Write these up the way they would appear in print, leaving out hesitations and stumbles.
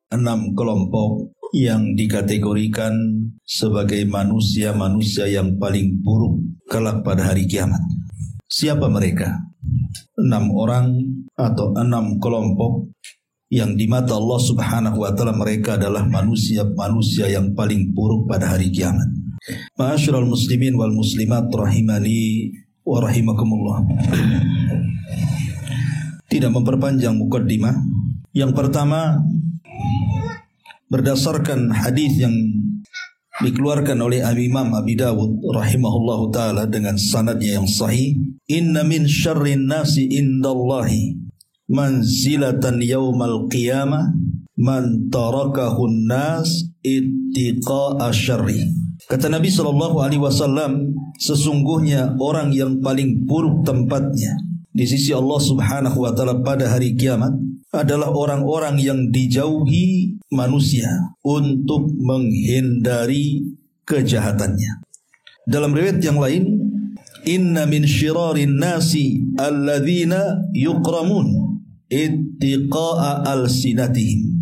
Enam kelompok yang dikategorikan sebagai manusia-manusia yang paling buruk kelak pada hari kiamat. Siapa mereka? 6 orang atau 6 kelompok yang di mata Allah Subhanahu wa taala mereka adalah manusia-manusia yang paling buruk pada hari kiamat. Ma'asyiral muslimin wal muslimat rahimani wa rahimakumullah. Tidak memperpanjang mukaddimah. Yang pertama, berdasarkan hadis yang dikeluarkan oleh Imam Abi Dawud rahimahullahu taala dengan sanadnya yang sahih, inna min syarrin nasi indallahi manzilatan yaumal qiyamah man tarakahun nas ittiqa'a syarri. Kata Nabi SAW, sesungguhnya orang yang paling buruk tempatnya di sisi Allah Subhanahu wa taala pada hari kiamat adalah orang-orang yang dijauhi manusia untuk menghindari kejahatannya. Dalam riwayat yang lain, inna min syirarin nasi alladzina yukramun ittiqa'a alsinatihim.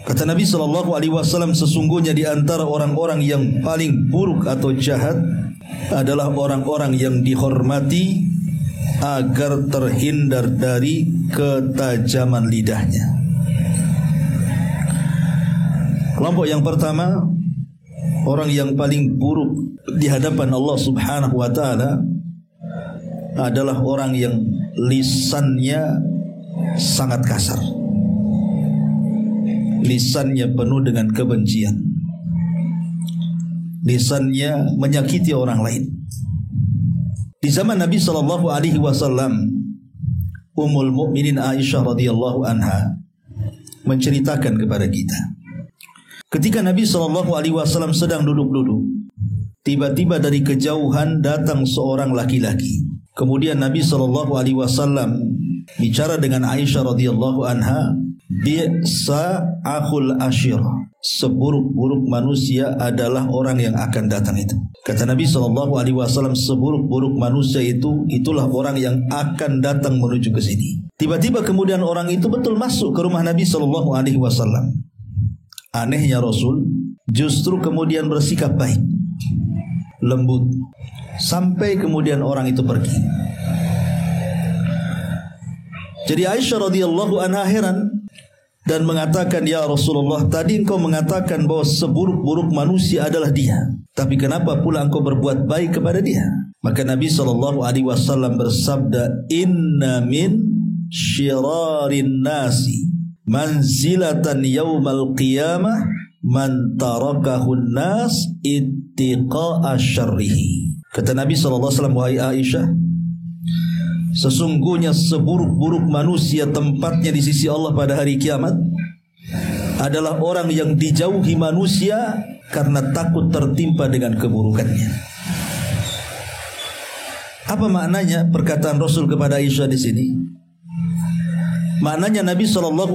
Kata Nabi SAW, sesungguhnya di antara orang-orang yang paling buruk atau jahat adalah orang-orang yang dihormati agar terhindar dari ketajaman lidahnya. Kelompok yang pertama, orang yang paling buruk di hadapan Allah Subhanahu wa taala adalah orang yang lisannya sangat kasar. Lisannya penuh dengan kebencian. Lisannya menyakiti orang lain. Di zaman Nabi SAW, Ummul Mukminin Aisyah radhiyallahu anha menceritakan kepada kita, ketika Nabi SAW sedang duduk-duduk, tiba-tiba dari kejauhan datang seorang laki-laki. Kemudian Nabi SAW bicara dengan Aisyah radhiyallahu anha, bi'sa akhul ashir, seburuk-buruk manusia adalah orang yang akan datang itu. Kata Nabi SAW, seburuk-buruk manusia itulah orang yang akan datang menuju ke sini. Tiba-tiba kemudian orang itu betul masuk ke rumah Nabi SAW. Anehnya Rasul justru kemudian bersikap baik, lembut, sampai kemudian orang itu pergi. Jadi Aisyah radhiyallahu anha heran dan mengatakan, ya Rasulullah, tadi engkau mengatakan bahwa seburuk-buruk manusia adalah dia, tapi kenapa pula engkau berbuat baik kepada dia? Maka Nabi SAW bersabda, inna min syirarin nasi manzilatan yaumal qiyamah man tarakahun nas ittiqa'a syarrihi. Kata Nabi SAW, wahai Aisyah, sesungguhnya seburuk-buruk manusia tempatnya di sisi Allah pada hari kiamat adalah orang yang dijauhi manusia karena takut tertimpa dengan keburukannya. Apa maknanya perkataan Rasul kepada Aisyah di sini? Maknanya Nabi SAW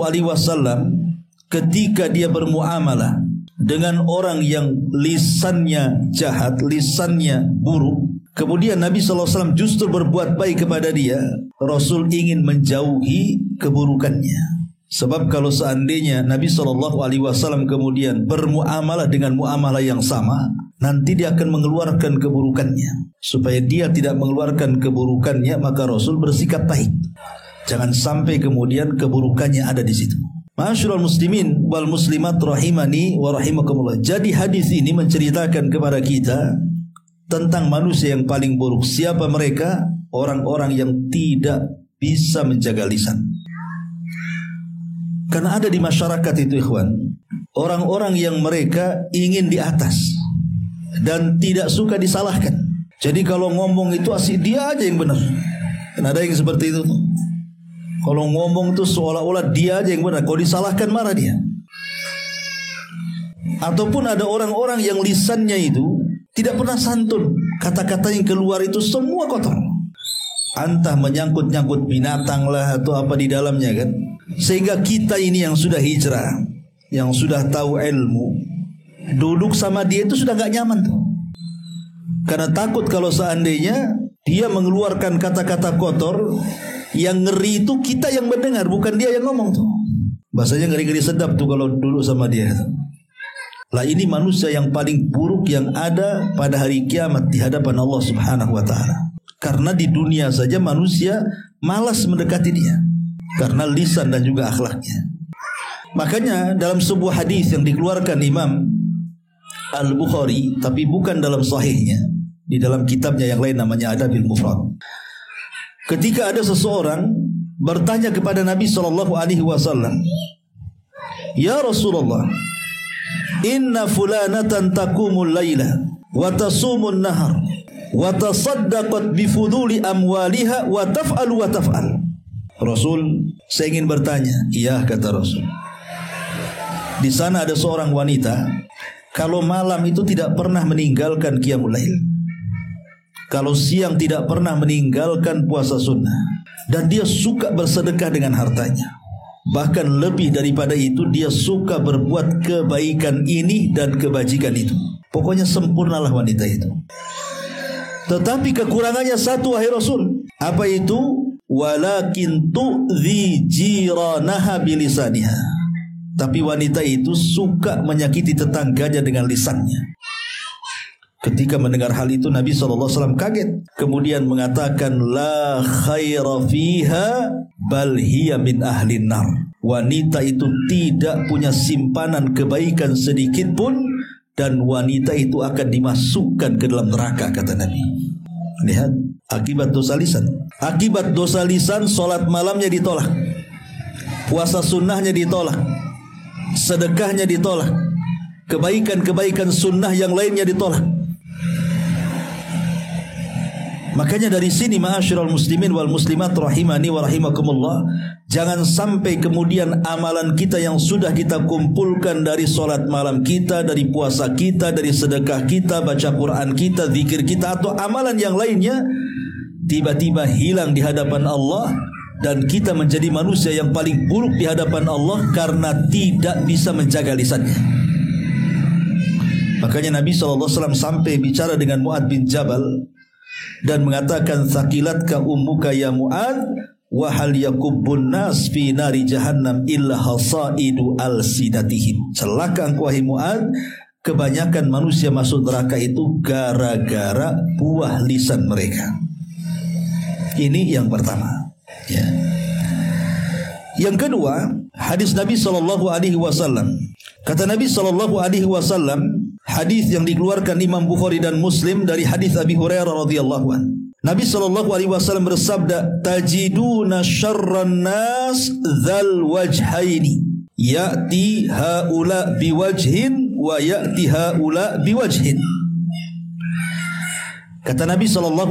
ketika dia bermuamalah dengan orang yang lisannya jahat, lisannya buruk, kemudian Nabi SAW justru berbuat baik kepada dia, Rasul ingin menjauhi keburukannya. Sebab kalau seandainya Nabi SAW kemudian bermuamalah dengan muamalah yang sama, nanti dia akan mengeluarkan keburukannya. Supaya dia tidak mengeluarkan keburukannya, maka Rasul bersikap baik. Jangan sampai kemudian keburukannya ada di situ. Ma'asyiral muslimin wal muslimat rahimani wa rahimakumullah. Jadi hadis ini menceritakan kepada kita tentang manusia yang paling buruk. Siapa mereka? Orang-orang yang tidak bisa menjaga lisan. Karena ada di masyarakat itu, ikhwan, orang-orang yang mereka ingin di atas dan tidak suka disalahkan. Jadi kalau ngomong itu asik dia aja yang benar. Dan ada yang seperti itu. Kalau ngomong itu seolah-olah dia aja yang benar. Kalau disalahkan marah dia. Ataupun ada orang-orang yang lisannya itu tidak pernah santun. Kata-kata yang keluar itu semua kotor. Entah menyangkut-nyangkut binatang lah atau apa di dalamnya kan. Sehingga kita ini yang sudah hijrah, yang sudah tahu ilmu, duduk sama dia itu sudah gak nyaman tuh. Karena takut kalau seandainya dia mengeluarkan kata-kata kotor, yang ngeri itu kita yang mendengar, bukan dia yang ngomong tuh. Bahasanya ngeri-ngeri sedap tuh kalau duduk sama dia. Lah ini manusia yang paling buruk yang ada pada hari kiamat di hadapan Allah Subhanahu wa taala. Karena di dunia saja manusia malas mendekati dia karena lisan dan juga akhlaknya. Makanya dalam sebuah hadis yang dikeluarkan Imam Al-Bukhari, tapi bukan dalam sahihnya, di dalam kitabnya yang lain namanya Adabil Mufrad. Ketika ada seseorang bertanya kepada Nabi SAW, "Ya Rasulullah, inna fulanatan taqumul laila wa tasumun nahar wa tasaddaqat bifuduli amwaliha wa taf'al wa taf'al." Rasul, saya ingin bertanya. Iya, kata Rasul. Di sana ada seorang wanita, kalau malam itu tidak pernah meninggalkan qiyamul lail, kalau siang tidak pernah meninggalkan puasa sunnah, dan dia suka bersedekah dengan hartanya. Bahkan lebih daripada itu, dia suka berbuat kebaikan ini dan kebajikan itu. Pokoknya sempurnalah wanita itu. Tetapi kekurangannya satu, wahai Rasul. Apa itu? Walakin tu'dhi jiranaha bilisaniha. Tapi wanita itu suka menyakiti tetangganya dengan lisannya. Ketika mendengar hal itu, Nabi SAW kaget. Kemudian mengatakan, la khaira fiha bal hiya min ahlin nar. Wanita itu tidak punya simpanan kebaikan sedikit pun, dan wanita itu akan dimasukkan ke dalam neraka, kata Nabi. Lihat, akibat dosa lisan. Akibat dosa lisan, solat malamnya ditolak, puasa sunnahnya ditolak, sedekahnya ditolak, kebaikan-kebaikan sunnah yang lainnya ditolak. Makanya dari sini, ma'asyiral muslimin wal muslimat rahimani wa rahimakumullah, jangan sampai kemudian amalan kita yang sudah kita kumpulkan dari solat malam kita, dari puasa kita, dari sedekah kita, baca Quran kita, zikir kita, atau amalan yang lainnya, tiba-tiba hilang di hadapan Allah, dan kita menjadi manusia yang paling buruk di hadapan Allah karena tidak bisa menjaga lisannya. Makanya Nabi SAW sampai bicara dengan Mu'adz bin Jabal dan mengatakan, sakilatka ummuka ya Mu'adz, wa hal yakubbun nas fi nari jahannam illa hasaidu alsinatihim. Celaka engkau wahai Mu'adz, kebanyakan manusia masuk neraka itu gara-gara buah lisan mereka. Ini yang pertama, ya. Yang kedua, hadis Nabi SAW. Kata Nabi SAW, hadis yang dikeluarkan Imam Bukhari dan Muslim dari hadis Abi Hurairah radhiyallahu anhu. Nabi SAW bersabda, tajiduna syarran nas dzal wajhaini, ya'ti haula biwajhin wa ya'ti haula biwajhin. Kata Nabi SAW,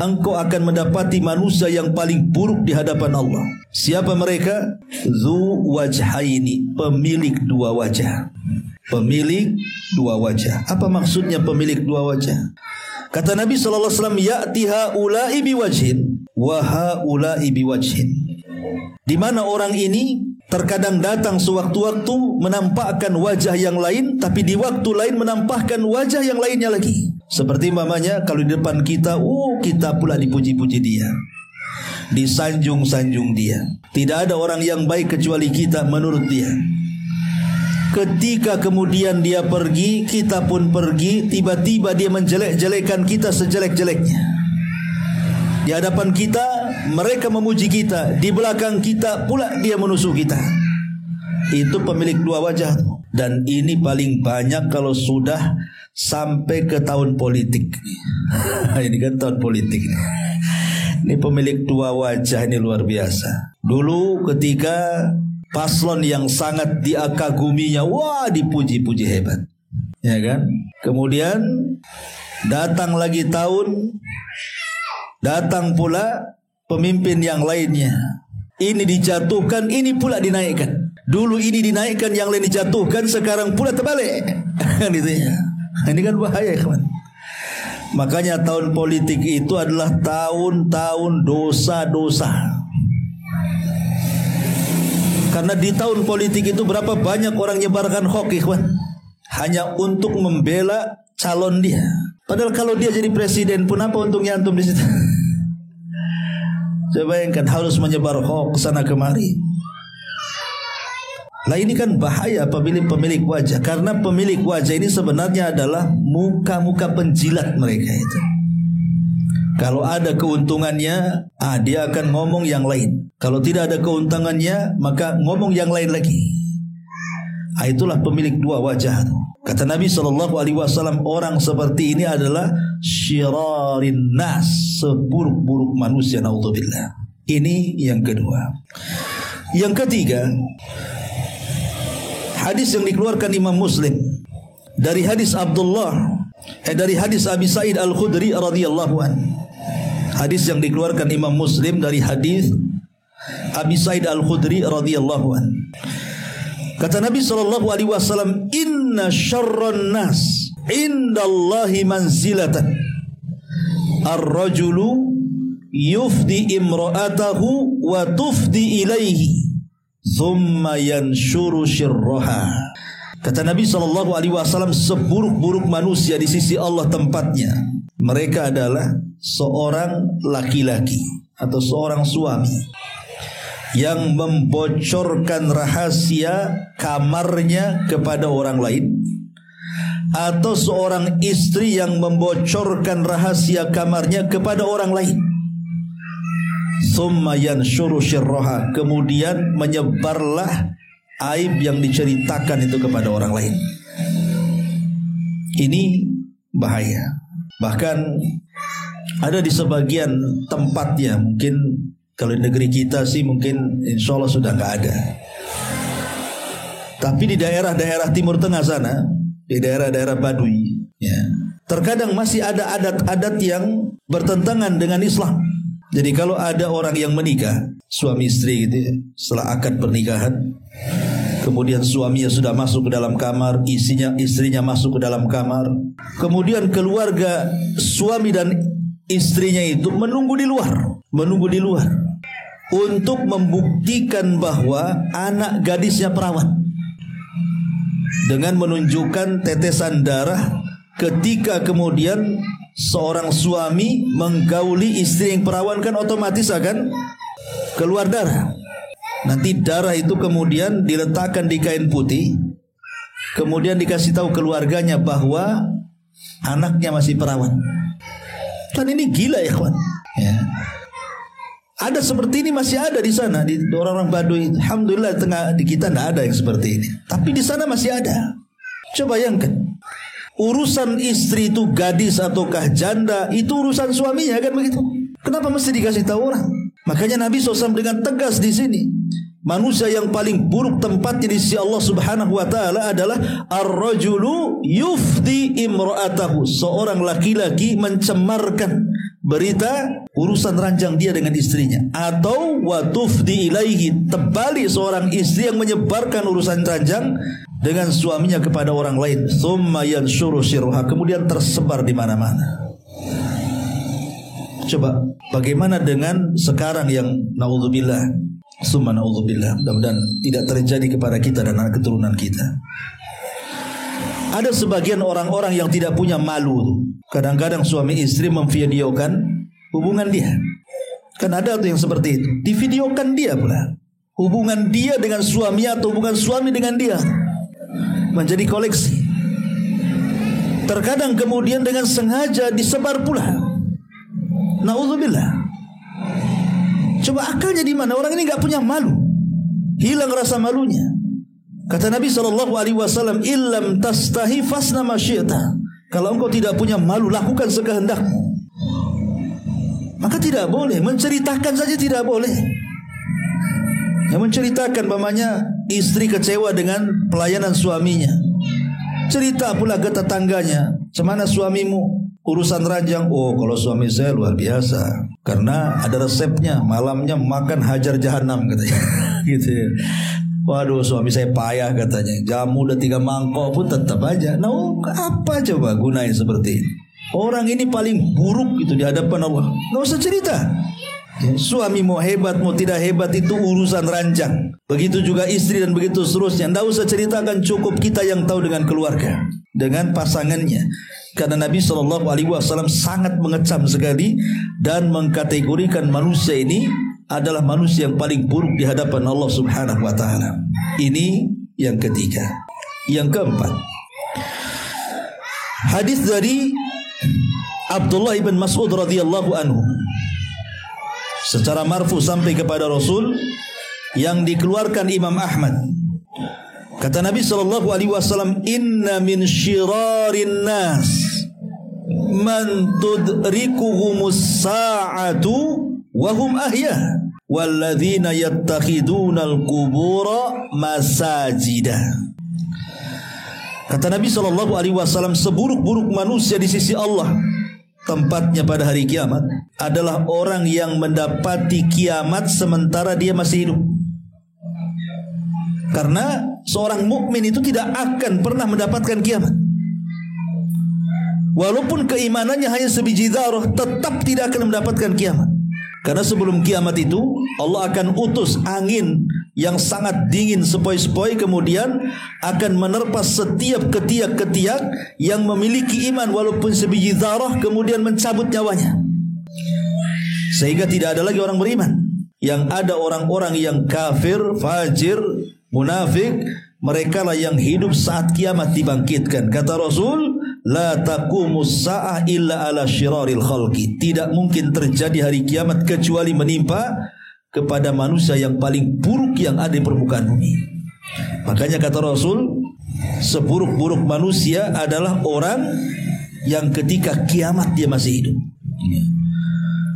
engkau akan mendapati manusia yang paling buruk di hadapan Allah. Siapa mereka? Dzu wajhaini, pemilik dua wajah. Pemilik dua wajah. Apa maksudnya pemilik dua wajah? Kata Nabi SAW, ya'ti haula'i biwajhin wa haula'i biwajhin. Di mana orang ini terkadang datang sewaktu-waktu menampakkan wajah yang lain, tapi di waktu lain menampakkan wajah yang lainnya lagi. Seperti mamanya kalau di depan kita, kita pula dipuji-puji dia, disanjung-sanjung dia. Tidak ada orang yang baik kecuali kita menurut dia. Ketika kemudian dia pergi, kita pun pergi, tiba-tiba dia menjelek-jelekan kita sejelek-jeleknya. Di hadapan kita mereka memuji kita, di belakang kita pula dia menusuk kita. Itu pemilik dua wajah. Dan ini paling banyak kalau sudah sampai ke tahun politik. Ini kan tahun politik. Ini pemilik dua wajah ini luar biasa. Dulu ketika paslon yang sangat diakaguminya, wah dipuji-puji hebat, ya kan? Kemudian datang lagi tahun, datang pula pemimpin yang lainnya. Ini dijatuhkan, ini pula dinaikkan. Dulu ini dinaikkan, yang lain dijatuhkan, sekarang pula terbalik. Gitu ya. Ini kan bahaya, kawan. Makanya tahun politik itu adalah tahun-tahun dosa-dosa. Karena di tahun politik itu berapa banyak orang nyebarkan hoax, ikhwan, hanya untuk membela calon dia. Padahal kalau dia jadi presiden pun apa untungnya antum di situ? Coba bayangkan harus menyebar hoax sana kemari. Lah ini kan bahaya pemilik wajah, karena pemilik wajah ini sebenarnya adalah muka-muka penjilat mereka itu. Kalau ada keuntungannya, dia akan ngomong yang lain. Kalau tidak ada keuntungannya, maka ngomong yang lain lagi. Itulah pemilik dua wajah. Kata Nabi SAW, orang seperti ini adalah syirarin nas, seburuk-buruk manusia, naudzubillah. Ini yang kedua. Yang ketiga, hadis yang dikeluarkan Imam Muslim dari hadis dari hadis Abi Sa'id Al-Khudri radhiyallahu an. Hadis yang dikeluarkan Imam Muslim dari hadis Abi Sa'id Al-Khudri radhiyallahu an. Kata Nabi SAW, inna syarran nas indallahi manzilatan ar-rajulu yufdi imra'atahu wa tufdi ilaihi thumma yanshuru syirraha. Kata Nabi SAW, seburuk-buruk manusia di sisi Allah tempatnya, mereka adalah seorang laki-laki atau seorang suami yang membocorkan rahasia kamarnya kepada orang lain, atau seorang istri yang membocorkan rahasia kamarnya kepada orang lain. Thumma yanshuru syirraha, kemudian menyebarlah aib yang diceritakan itu kepada orang lain. Ini bahaya. Bahkan ada di sebagian tempatnya, mungkin kalau di negeri kita sih mungkin insya Allah sudah nggak ada. Tapi di daerah-daerah Timur Tengah sana, di daerah-daerah Baduy, ya, terkadang masih ada adat-adat yang bertentangan dengan Islam. Jadi kalau ada orang yang menikah, suami istri gitu ya, setelah akad pernikahan, kemudian suaminya sudah masuk ke dalam kamar, istrinya masuk ke dalam kamar, kemudian keluarga suami dan istrinya itu menunggu di luar untuk membuktikan bahwa anak gadisnya perawan, dengan menunjukkan tetesan darah ketika kemudian seorang suami menggauli istri yang perawan, kan otomatis akan keluar darah. Nanti darah itu kemudian diletakkan di kain putih, kemudian dikasih tahu keluarganya bahwa anaknya masih perawan. Kan ini gila ya kawan, ya. Ada seperti ini, masih ada di sana, di orang-orang Baduy. Alhamdulillah di kita tidak ada yang seperti ini, tapi di sana masih ada. Coba bayangkan, urusan istri itu gadis ataukah janda, itu urusan suaminya, kan begitu. Kenapa mesti dikasih tahu orang? Makanya Nabi SAW dengan tegas di sini, manusia yang paling buruk tempatnya di sisi Allah Subhanahu wa taala adalah ar-rajulu yufdi imra'atahu, seorang laki-laki mencemarkan berita urusan ranjang dia dengan istrinya, atau wa tufdi ilaihi, terbalik seorang istri yang menyebarkan urusan ranjang dengan suaminya kepada orang lain, thumma yanshuru syirruha, kemudian tersebar di mana-mana. Coba bagaimana dengan sekarang yang naudzubillah, summa naudzubillah, mudah-mudahan tidak terjadi kepada kita dan anak keturunan kita. Ada sebagian orang-orang yang tidak punya malu. Kadang-kadang suami istri memvideokan hubungan dia. Kan ada tuh yang seperti itu, divideokan dia pula hubungan dia dengan suaminya atau hubungan suami dengan dia, menjadi koleksi. Terkadang kemudian dengan sengaja disebar pula. Naudzubillah. Coba akalnya di mana? Orang ini nggak punya malu, hilang rasa malunya. Kata Nabi SAW, illam tastahi fasna ma syi'ta. Kalau engkau tidak punya malu, lakukan sekehendakmu. Maka tidak boleh menceritakan saja, tidak boleh. Yang menceritakan pamannya istri kecewa dengan pelayanan suaminya, cerita pula ke tetangganya, "Cemana suamimu? Urusan ranjang." "Oh, kalau suami saya luar biasa, karena ada resepnya, malamnya makan hajar jahanam," katanya. Gitu ya. "Waduh, suami saya payah," katanya, "jamu udah 3 mangkok pun tetap aja." Nah, apa coba gunanya seperti ini? Orang ini paling buruk gitu di hadapan Allah. Nggak usah cerita. Suami mau hebat mau tidak hebat itu urusan ranjang. Begitu juga istri dan begitu seterusnya. Tidak usah ceritakan, cukup kita yang tahu dengan keluarga, dengan pasangannya. Karena Nabi SAW sangat mengecam sekali dan mengkategorikan manusia ini adalah manusia yang paling buruk di hadapan Allah Subhanahu wa taala. Ini yang ketiga. Yang keempat, hadis dari Abdullah ibn Mas'ud radhiyallahu anhu secara marfu sampai kepada Rasul yang dikeluarkan Imam Ahmad. Kata Nabi SAW, inna min syirarin nas man tudrikuhumus sa'atu wa hum ahya walladzina yattakhidunal qubura masajida. Kata Nabi SAW, seburuk-buruk manusia di sisi Allah tempatnya pada hari kiamat adalah orang yang mendapati kiamat sementara dia masih hidup. Karena seorang mukmin itu tidak akan pernah mendapatkan kiamat. Walaupun keimanannya hanya sebiji dzarrah, tetap tidak akan mendapatkan kiamat. Karena sebelum kiamat itu Allah akan utus angin yang sangat dingin sepoi-sepoi, kemudian akan menerpas setiap ketiak-ketiak yang memiliki iman walaupun sebiji dzarrah, kemudian mencabut nyawanya. Sehingga tidak ada lagi orang beriman. Yang ada orang-orang yang kafir, fajir, munafik, mereka lah yang hidup saat kiamat dibangkitkan. Kata Rasul, la taqumus sa'ah illa ala syiraril khalqi. Tidak mungkin terjadi hari kiamat kecuali menimpa kepada manusia yang paling buruk yang ada di permukaan bumi. Makanya kata Rasul, seburuk-buruk manusia adalah orang yang ketika kiamat dia masih hidup.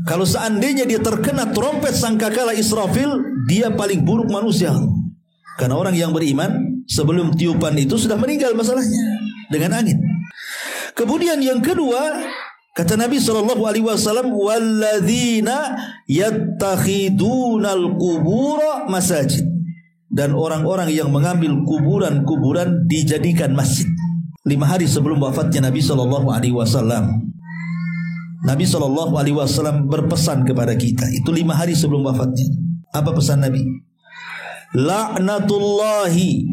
Kalau seandainya dia terkena trompet sangkakala Israfil, dia paling buruk manusia. Karena orang yang beriman sebelum tiupan itu sudah meninggal masalahnya dengan angin. Kemudian yang kedua, kata Nabi SAW, walladzina yattakhidunal qubura masajid. Dan orang-orang yang mengambil kuburan-kuburan dijadikan masjid. 5 hari sebelum wafatnya Nabi SAW, Nabi SAW berpesan kepada kita. Itu 5 hari sebelum wafatnya. Apa pesan Nabi? La'natullahi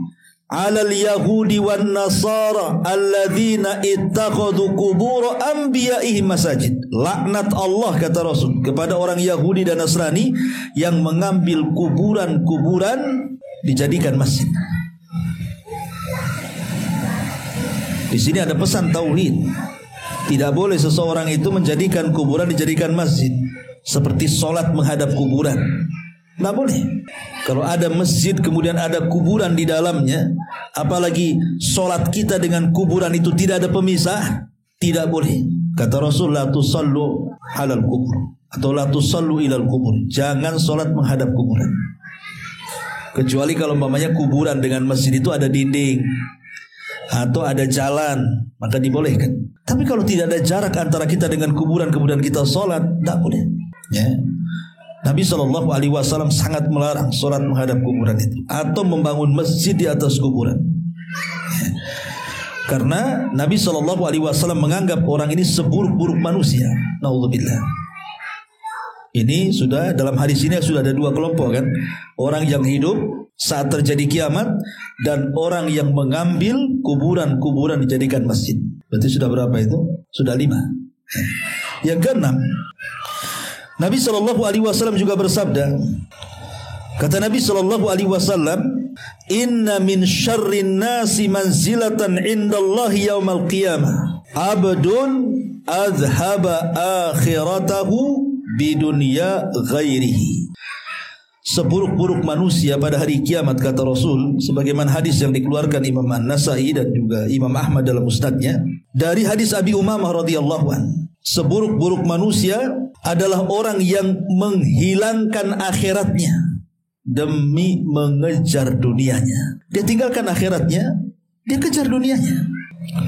'alal yahudi wan nasara alladzina ittakhadhu qubur anbiya'ihim masajid. Laknat Allah, kata Rasul, kepada orang Yahudi dan Nasrani yang mengambil kuburan-kuburan dijadikan masjid. Di sini ada pesan tauhid. Tidak boleh seseorang itu menjadikan kuburan dijadikan masjid, seperti sholat menghadap kuburan. Tidak boleh. Kalau ada masjid kemudian ada kuburan di dalamnya, apalagi sholat kita dengan kuburan itu tidak ada pemisah, tidak boleh. Kata Rasul, la tusallu halal kubur, atau la tusallu ilal kubur. Jangan sholat menghadap kuburan. Kecuali kalau umpamanya kuburan dengan masjid itu ada dinding atau ada jalan, maka dibolehkan. Tapi kalau tidak ada jarak antara kita dengan kuburan, kemudian kita sholat, tidak boleh. Ya. Nabi SAW sangat melarang sholat menghadap kuburan itu, atau membangun masjid di atas kuburan. Ya. Karena Nabi SAW menganggap orang ini seburuk-buruk manusia. Naudzubillah. Ini sudah dalam hadis ini sudah ada 2 kelompok kan? Orang yang hidup saat terjadi kiamat dan orang yang mengambil kuburan-kuburan dijadikan masjid. Berarti sudah berapa itu? Sudah 5. Yang keenam, Nabi SAW juga bersabda. Kata Nabi SAW, inna min syarrin nasi manzilatan indallahi yaumal qiyamah abdun azhaba akhiratahu bidunya ghairihi. Seburuk-buruk manusia pada hari kiamat, kata Rasul, sebagaimana hadis yang dikeluarkan Imam An-Nasai dan juga Imam Ahmad dalam musnadnya, dari hadis Abi Umamah radhiyallahu anhu, seburuk-buruk manusia adalah orang yang menghilangkan akhiratnya demi mengejar dunianya. Dia tinggalkan akhiratnya, dia kejar dunianya.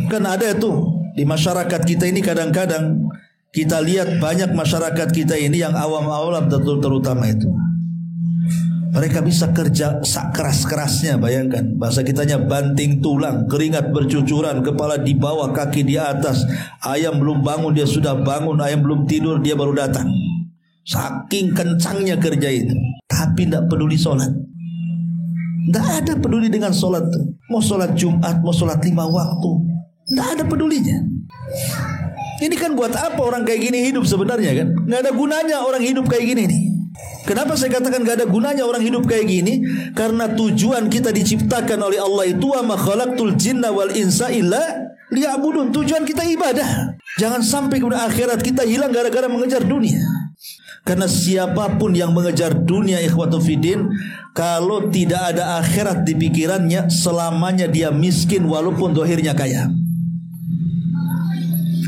Kan ada itu di masyarakat kita ini, kadang-kadang kita lihat banyak masyarakat kita ini yang awam-awam terutama itu, mereka bisa kerja keras-kerasnya. Bayangkan, bahasa kitanya banting tulang, keringat bercucuran, kepala di bawah, kaki di atas. Ayam belum bangun dia sudah bangun, ayam belum tidur dia baru datang. Saking kencangnya kerja itu, tapi tidak peduli sholat. Tidak ada peduli dengan sholat tuh. Mau sholat Jumat, mau sholat 5 waktu, tidak ada pedulinya. Ini kan buat apa orang kayak gini hidup sebenarnya kan? Nggak ada gunanya orang hidup kayak gini nih. Kenapa saya katakan nggak ada gunanya orang hidup kayak gini? Karena tujuan kita diciptakan oleh Allah itu wa ma khalaqtul jinna wal insa illa liya'budun. Tujuan kita ibadah. Jangan sampai kemudian akhirat kita hilang gara-gara mengejar dunia. Karena siapapun yang mengejar dunia ikhwatu fiddin, kalau tidak ada akhirat di pikirannya, selamanya dia miskin walaupun zahirnya kaya.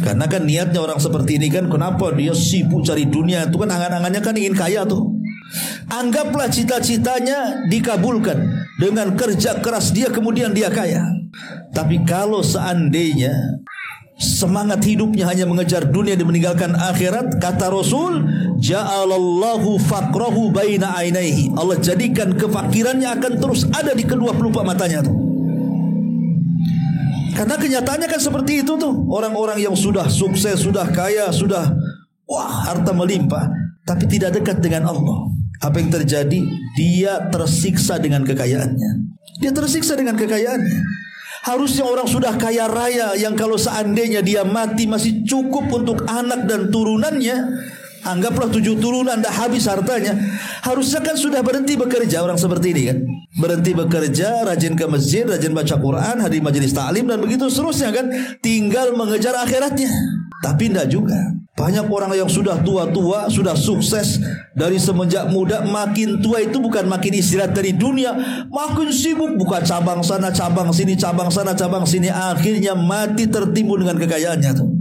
Karena kan niatnya orang seperti ini kan, kenapa dia sibuk cari dunia? Itu kan angan-angannya kan ingin kaya tuh. Anggaplah cita-citanya dikabulkan dengan kerja keras dia, kemudian dia kaya. Tapi kalau seandainya semangat hidupnya hanya mengejar dunia dan meninggalkan akhirat, kata Rasul, ja'alallahu faqrahu baina ainaihi. Allah jadikan kefakirannya akan terus ada di kedua pelupa matanya tuh. Karena kenyataannya kan seperti itu tuh. Orang-orang yang sudah sukses, sudah kaya, sudah harta melimpah, tapi tidak dekat dengan Allah. Apa yang terjadi? Dia tersiksa dengan kekayaannya. Dia tersiksa dengan kekayaannya. Harusnya orang sudah kaya raya yang kalau seandainya dia mati masih cukup untuk anak dan turunannya. Anggaplah 7 turunan, tidak habis hartanya. Harusnya kan sudah berhenti bekerja orang seperti ini kan. Berhenti bekerja, rajin ke masjid, rajin baca Quran, hadir majelis ta'lim dan begitu seterusnya kan. Tinggal mengejar akhiratnya. Tapi tidak juga. Banyak orang yang sudah tua-tua, sudah sukses dari semenjak muda, makin tua itu bukan makin istirahat dari dunia, makin sibuk buka cabang sana, cabang sini, cabang sana, cabang sini. Akhirnya mati tertimbun dengan kekayaannya tuh.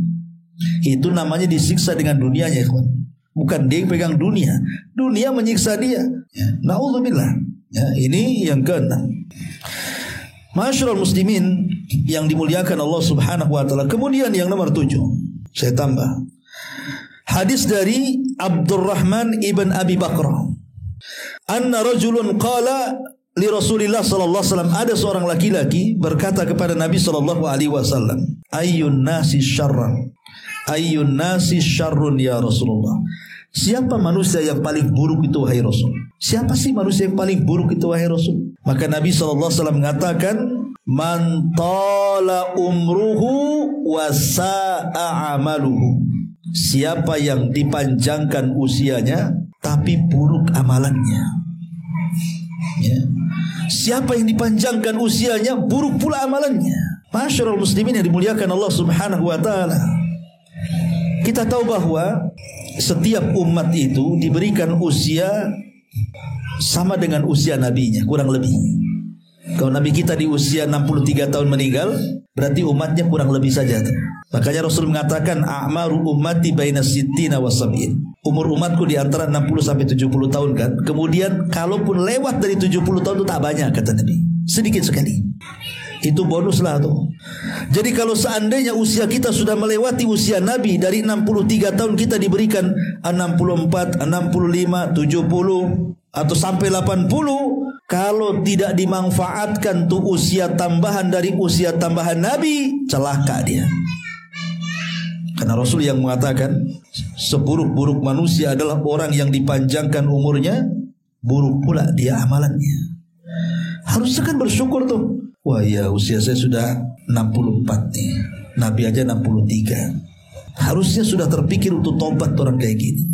Itu namanya disiksa dengan dunianya, kawan. Bukan dia yang pegang dunia, dunia menyiksa dia. Ya, naudzubillah. Ya, ini yang keenam. Masyarul muslimin yang dimuliakan Allah Subhanahu wa taala. Kemudian yang nomor 7, saya tambah. Hadis dari Abdurrahman ibn Abi Bakrah. Anna rajulun qala li Rasulillah sallallahu alaihi wasallam, ada seorang laki-laki berkata kepada Nabi sallallahu alaihi wasallam, ayyun nasi syarran? Ayyun nasi syarrun ya Rasulullah? Siapa manusia yang paling buruk itu wahai Rasul? Siapa sih manusia yang paling buruk itu wahai Rasul? Maka Nabi sallallahu alaihi wasallam mengatakan, man tala umruhu wa sa'a amaluhu. Siapa yang dipanjangkan usianya tapi buruk amalannya. Ya. Siapa yang dipanjangkan usianya buruk pula amalannya. Masyarul muslimin yang dimuliakan Allah Subhanahu wa taala. Kita tahu bahwa setiap umat itu diberikan usia sama dengan usia nabinya, kurang lebih. Kalau Nabi kita di usia 63 tahun meninggal, berarti umatnya kurang lebih saja. Makanya Rasul mengatakan a'maru ummati baina sittina wa sab'in. Umur umatku di antara 60 sampai 70 tahun kan. Kemudian kalaupun lewat dari 70 tahun itu tak banyak kata Nabi. Sedikit sekali. Itu bonus lah tuh. Jadi kalau seandainya usia kita sudah melewati usia Nabi, dari 63 tahun kita diberikan 64, 65, 70 atau sampai 80. Kalau tidak dimanfaatkan tuh usia tambahan dari usia tambahan Nabi, celaka dia. Karena Rasul yang mengatakan seburuk-buruk manusia adalah orang yang dipanjangkan umurnya, buruk pula dia amalannya. Harusnya kan bersyukur tuh. Wah ya, usia saya sudah 64 nih, Nabi aja 63. Harusnya sudah terpikir untuk tobat orang kayak gini.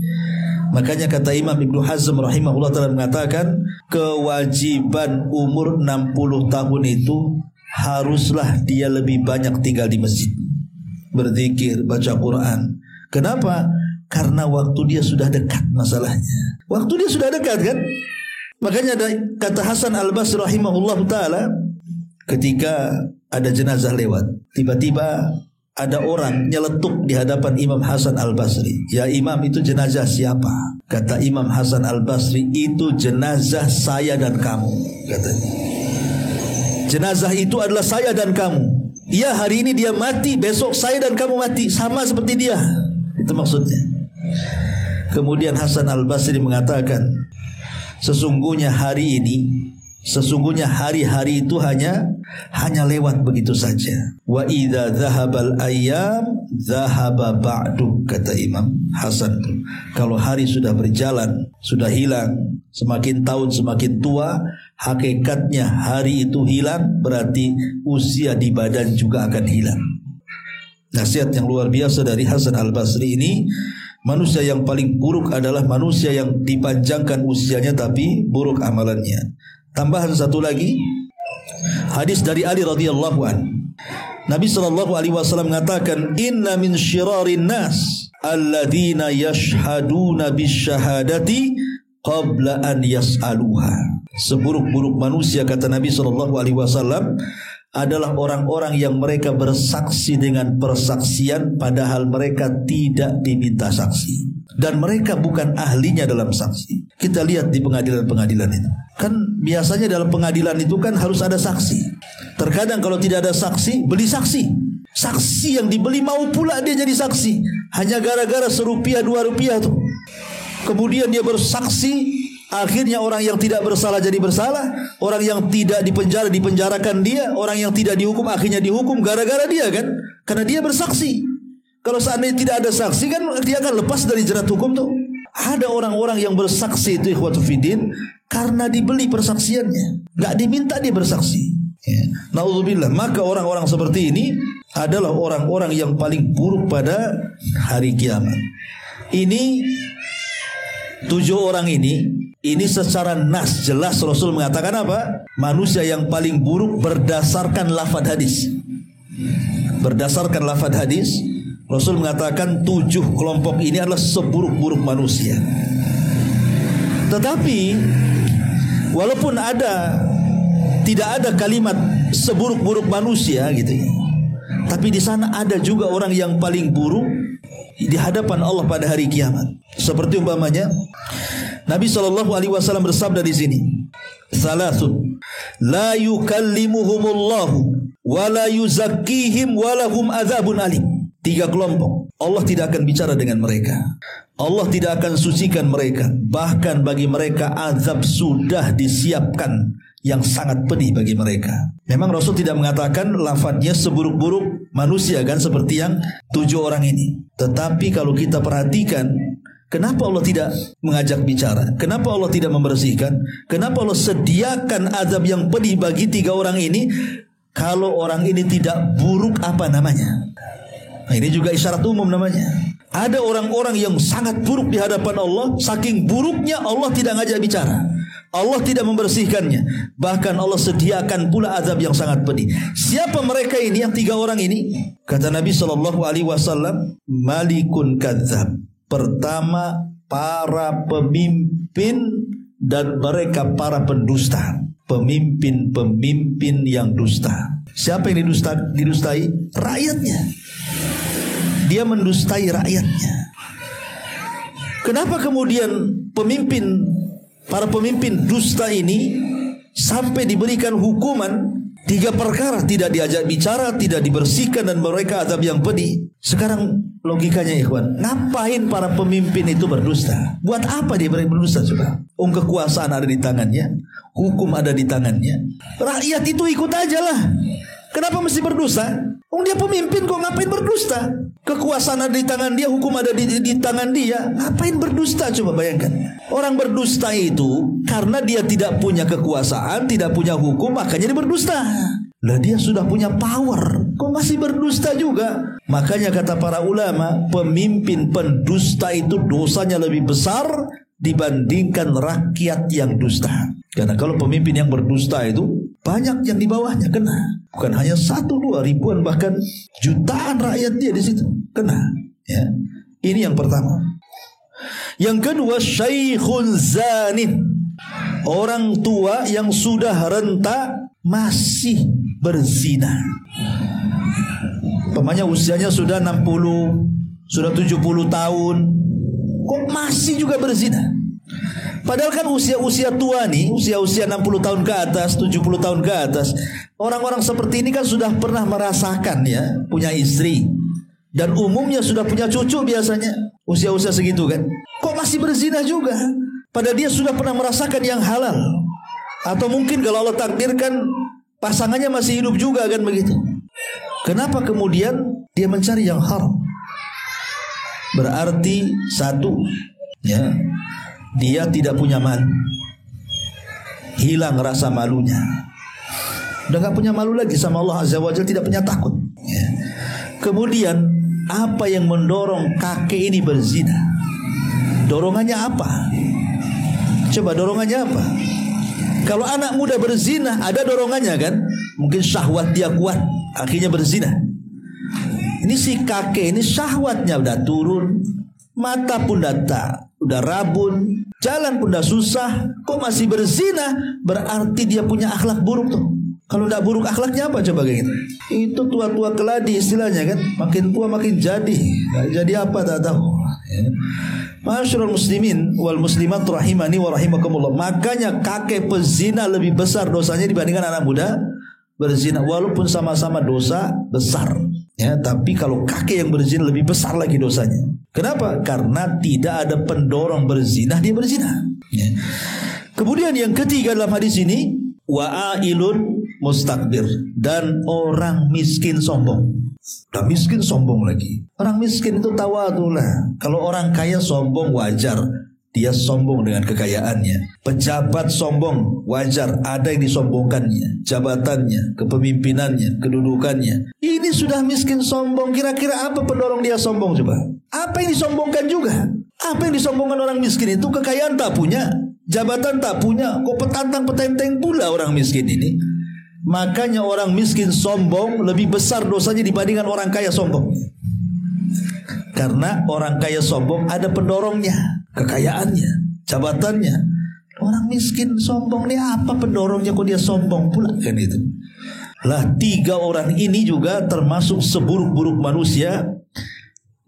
Makanya kata Imam Ibnu Hazm rahimahullah ta'ala mengatakan, kewajiban umur 60 tahun itu haruslah dia lebih banyak tinggal di masjid, berzikir, baca Quran. Kenapa? Karena waktu dia sudah dekat masalahnya. Waktu dia sudah dekat kan. Makanya ada kata Hasan Al-Basri rahimahullah ta'ala, ketika ada jenazah lewat, tiba-tiba ada orang nyeletuk di hadapan Imam Hasan Al-Basri. Ya Imam, itu jenazah siapa? Kata Imam Hasan Al-Basri, itu jenazah saya dan kamu, katanya. Jenazah itu adalah saya dan kamu. Ya, hari ini dia mati, besok saya dan kamu mati, sama seperti dia. Itu maksudnya. Kemudian Hasan Al-Basri mengatakan, sesungguhnya hari ini, sesungguhnya hari-hari itu hanya lewat begitu saja. Wa idza dzahabal ayyam zahaba ba'du, kata Imam Hasan. Kalau hari sudah berjalan, sudah hilang, semakin tahun semakin tua, hakikatnya hari itu hilang, berarti usia di badan juga akan hilang. Nasihat yang luar biasa dari Hasan Al-Basri ini. Manusia yang paling buruk adalah manusia yang dipanjangkan usianya tapi buruk amalannya. Tambahan satu lagi, hadis dari Ali radhiyallahu an. Nabi SAW mengatakan, inna min syirarin nas alladzina yashhaduna bisyahadati qabla an yas'aluha. Seburuk-buruk manusia, kata Nabi SAW, adalah orang-orang yang mereka bersaksi dengan persaksian padahal mereka tidak diminta saksi, dan mereka bukan ahlinya dalam saksi. Kita lihat di pengadilan-pengadilan itu, kan biasanya dalam pengadilan itu kan harus ada saksi. Terkadang kalau tidak ada saksi, beli saksi. Saksi yang dibeli mau pula dia jadi saksi, hanya gara-gara ₹1, ₹2 tuh. Kemudian dia bersaksi, akhirnya orang yang tidak bersalah jadi bersalah, orang yang tidak dipenjara dipenjarakan dia, orang yang tidak dihukum akhirnya dihukum gara-gara dia kan, karena dia bersaksi. Kalau seandainya tidak ada saksi kan dia akan lepas dari jerat hukum tuh. Ada orang-orang yang bersaksi itu ikhwatu fiddin karena dibeli persaksiannya, nggak diminta dia bersaksi. Ya. Naudzubillah. Maka orang-orang seperti ini adalah orang-orang yang paling buruk pada hari kiamat. Ini 7 orang ini secara nas jelas Rasul mengatakan apa? Manusia yang paling buruk berdasarkan lafadz hadis. Berdasarkan lafadz hadis, Rasul mengatakan 7 kelompok ini adalah seburuk-buruk manusia. Tetapi walaupun tidak ada kalimat seburuk-buruk manusia gitu ya, tapi di sana ada juga orang yang paling buruk di hadapan Allah pada hari kiamat. Seperti umpamanya Nabi SAW bersabda di sini, salasun la yukallimuhumullahu wa la yuzakkihim wa lahum adzabun alim. 3 kelompok Allah tidak akan bicara dengan mereka, Allah tidak akan sucikan mereka, bahkan bagi mereka azab sudah disiapkan yang sangat pedih bagi mereka. Memang Rasul tidak mengatakan lafadznya seburuk-buruk manusia kan seperti yang 7 orang ini. Tetapi kalau kita perhatikan, kenapa Allah tidak mengajak bicara? Kenapa Allah tidak membersihkan? Kenapa Allah sediakan azab yang pedih bagi 3 orang ini? Kalau orang ini tidak buruk apa namanya? Nah, ini juga isyarat umum namanya. Ada orang-orang yang sangat buruk di hadapan Allah, saking buruknya Allah tidak ngajak bicara, Allah tidak membersihkannya, bahkan Allah sediakan pula azab yang sangat pedih. Siapa mereka ini yang 3 orang ini? Kata Nabi SAW, malikun kadzab. Pertama, para pemimpin dan mereka para pendusta. Pemimpin-pemimpin yang dusta. Siapa yang didustai? Rakyatnya. Dia mendustai rakyatnya. Kenapa kemudian para pemimpin dusta ini sampai diberikan hukuman 3 perkara? Tidak diajak bicara, tidak dibersihkan, dan mereka azab yang pedih. Sekarang logikanya ikhwan, ngapain para pemimpin itu berdusta? Buat apa dia berdusta coba? Kekuasaan ada di tangannya, hukum ada di tangannya. Rakyat itu ikut aja lah. Kenapa mesti berdusta? Dia pemimpin kok, ngapain berdusta? Kekuasaan ada di tangan dia, hukum ada di tangan dia. Ngapain berdusta coba bayangkan. Orang berdusta itu karena dia tidak punya kekuasaan, tidak punya hukum, makanya dia berdusta. Lah dia sudah punya power, kok masih berdusta juga? Makanya kata para ulama, pemimpin pendusta itu dosanya lebih besar dibandingkan rakyat yang dusta. Karena kalau pemimpin yang berdusta itu banyak yang di bawahnya kena. Bukan hanya 1, 2, ribuan, bahkan jutaan rakyat dia di situ kena. Ya. Ini yang pertama. Yang kedua, syaikhun zanin. Orang tua yang sudah renta masih berzina. Pemanya usianya sudah 60, sudah 70 tahun, kok masih juga berzina? Padahal kan usia-usia tua nih, usia-usia 60 tahun ke atas, 70 tahun ke atas, orang-orang seperti ini kan sudah pernah merasakan ya, punya istri, dan umumnya sudah punya cucu biasanya, usia-usia segitu kan. Kok masih berzina juga? Padahal dia sudah pernah merasakan yang halal. Atau mungkin kalau Allah takdirkan pasangannya masih hidup juga kan begitu. Kenapa kemudian dia mencari yang haram? berarti satu, ya, dia tidak punya malu, hilang rasa malunya, udah gak punya malu lagi sama Allah Azza wa Jalla, tidak punya takut, ya. Kemudian apa yang mendorong kakek ini berzina? Dorongannya apa? Coba dorongannya apa? Kalau anak muda berzina ada dorongannya kan? Mungkin syahwat dia kuat, akhirnya berzina. Ini si kakek ini syahwatnya udah turun, mata pun udah rabun, jalan pun udah susah, kok masih berzina? Berarti dia punya akhlak buruk tuh. Kalau tidak buruk akhlaknya apa coba kayak gitu? Itu tua-tua keladi istilahnya kan. Makin tua makin jadi. Jadi apa tak tahu, ya. Masyarul muslimin wal muslimat rahimani wa rahimakumullah. Makanya kakek pezina lebih besar dosanya dibandingkan anak muda berzina, walaupun sama-sama dosa besar, ya, tapi kalau kakek yang berzina lebih besar lagi dosanya. Kenapa? Karena tidak ada pendorong berzina, dia berzina, ya. Kemudian yang ketiga dalam hadis ini, wa'ailun mustakbir, dan orang miskin sombong. Udah miskin sombong lagi. Orang miskin itu tawadhu lah. Kalau orang kaya sombong wajar, dia sombong dengan kekayaannya. Pejabat sombong wajar, ada yang disombongkannya, jabatannya, kepemimpinannya, kedudukannya. Ini sudah miskin sombong. Kira-kira apa pendorong dia sombong coba? Apa yang disombongkan juga? Apa yang disombongkan orang miskin itu? Kekayaan tak punya, jabatan tak punya, kok petantang-petenteng pula orang miskin ini. Makanya orang miskin sombong lebih besar dosanya dibandingkan orang kaya sombong. Karena orang kaya sombong ada pendorongnya, kekayaannya, jabatannya. Orang miskin sombong nih apa pendorongnya kok dia sombong pula kan itu. Lah tiga orang ini juga termasuk seburuk-buruk manusia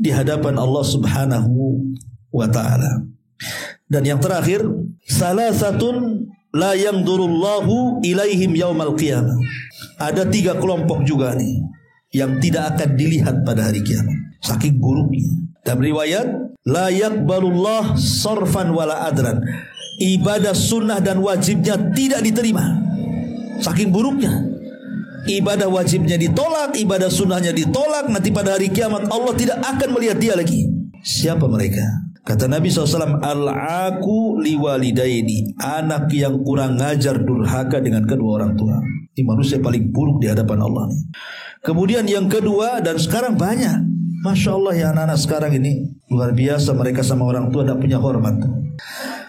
di hadapan Allah Subhanahu wa ta'ala. Dan yang terakhir, salasatun la yangdurullahu ilaihim yaumal qiyamah. Ada tiga kelompok juga nih yang tidak akan dilihat pada hari kiamat, saking buruknya. Dalam riwayat, la yaqbalullah sarfan wala adran. Ibadah sunnah dan wajibnya tidak diterima, saking buruknya. Ibadah wajibnya ditolak, ibadah sunnahnya ditolak. Nanti pada hari kiamat Allah tidak akan melihat dia lagi. Siapa mereka? Kata Nabi SAW, al-aku liwalidaini, anak yang kurang ngajar durhaka dengan kedua orang tua. Ini manusia paling buruk di hadapan Allah. Kemudian yang kedua, dan sekarang banyak, Masya Allah ya anak-anak sekarang ini luar biasa, mereka sama orang tua tidak punya hormat.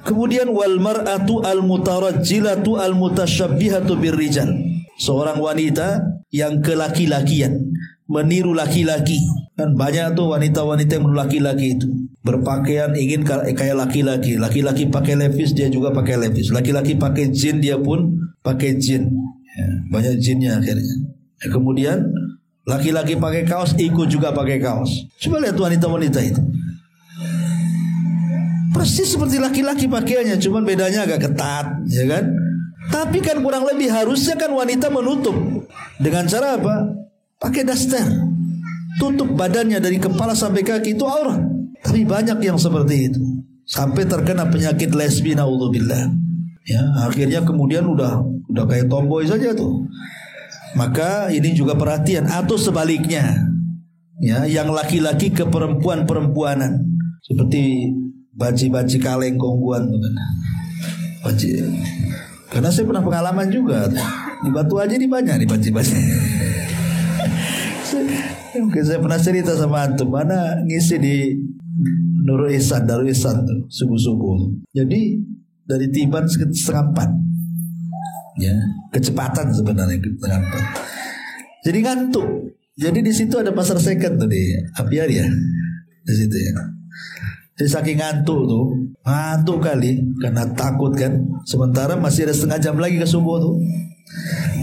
Kemudian wal mar'atu al-mutarajjilatu al-mutasyabbihatu birrijal, seorang wanita yang kelaki-lakian, meniru laki-laki. Dan banyak tuh wanita-wanita yang meniru laki-laki itu, berpakaian ingin kayak laki-laki. Laki-laki pakai levis, dia juga pakai levis. Laki-laki pakai jin, dia pun pakai jin, ya, banyak jinnya akhirnya. Ya, kemudian laki-laki pakai kaos, ikut juga pakai kaos. Coba lihat wanita-wanita itu, persis seperti laki-laki pakaiannya, cuman bedanya agak ketat, ya kan? Tapi kan kurang lebih harusnya kan wanita menutup dengan cara apa? Pakai daster, tutup badannya dari kepala sampai kaki, itu aurat. Tapi banyak yang seperti itu, sampai terkena penyakit lesbi, naudzubillah. Ya, akhirnya kemudian udah kayak tomboy saja tuh. Maka ini juga perhatian. Atau sebaliknya, ya, yang laki-laki ke perempuan-perempuanan, seperti baci-baci kaleng kongguan tuh kan. Baci. Karena saya pernah pengalaman juga di Batu Aja, di banyak di baci-baci. Mungkin saya pernah cerita sama antum, mana ngisi di Darul Ihsan tuh subuh-subuh. Jadi dari Tiban setengah 4, ya, kecepatan sebenarnya setengah 4. Jadi ngantuk. Jadi di situ ada pasar second tadi, Apiari ya, di situ ya. Jadi saking ngantuk kali karena takut kan. Sementara masih ada setengah jam lagi ke subuh tuh.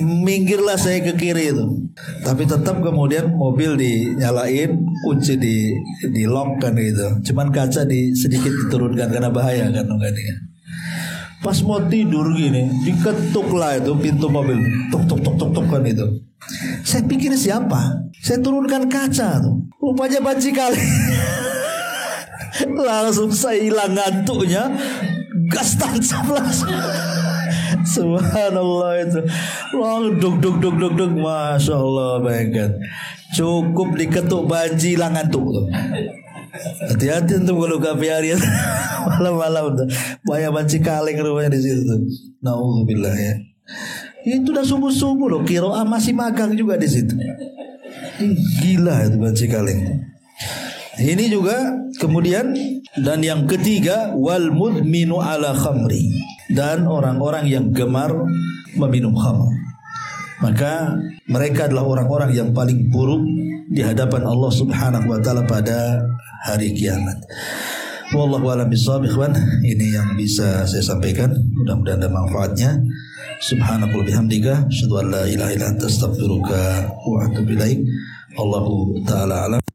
Minggirlah saya ke kiri itu. Tapi tetap kemudian mobil dinyalain, kunci di lock kan gitu. Cuman kaca sedikit diturunkan karena bahaya kan. Pas mau tidur gini, diketuk lah itu pintu mobil, tuk kan itu. Saya pikir siapa? Saya turunkan kaca tuh, rupanya banci kali. Langsung saya hilang ngantuknya, gas tancap langsung. Subhanallah itu, duk, Masya Allah, bayangkan. Cukup diketuk banci hilang ngantuk tuh. Hati-hati untuk kalau KPR malam-malam tuh. Banyak banci kaleng rupanya di situ tuh. Nauzubillah ya. Itu udah subuh-subuh loh, kiroah masih magang juga di situ. Gila itu banci kaleng. Ini juga kemudian, dan yang ketiga wal mudminu ala khamri, dan orang-orang yang gemar meminum khamr. Maka mereka adalah orang-orang yang paling buruk di hadapan Allah Subhanahu wa taala pada hari kiamat. Wallahu a'lam bishawab, ikhwan. Ini yang bisa saya sampaikan, mudah-mudahan ada manfaatnya. Subhanakallahumma bihamdika asyhadu an la ilaha illa anta astaghfiruka wa atubu ilaik. Allahu taala alam.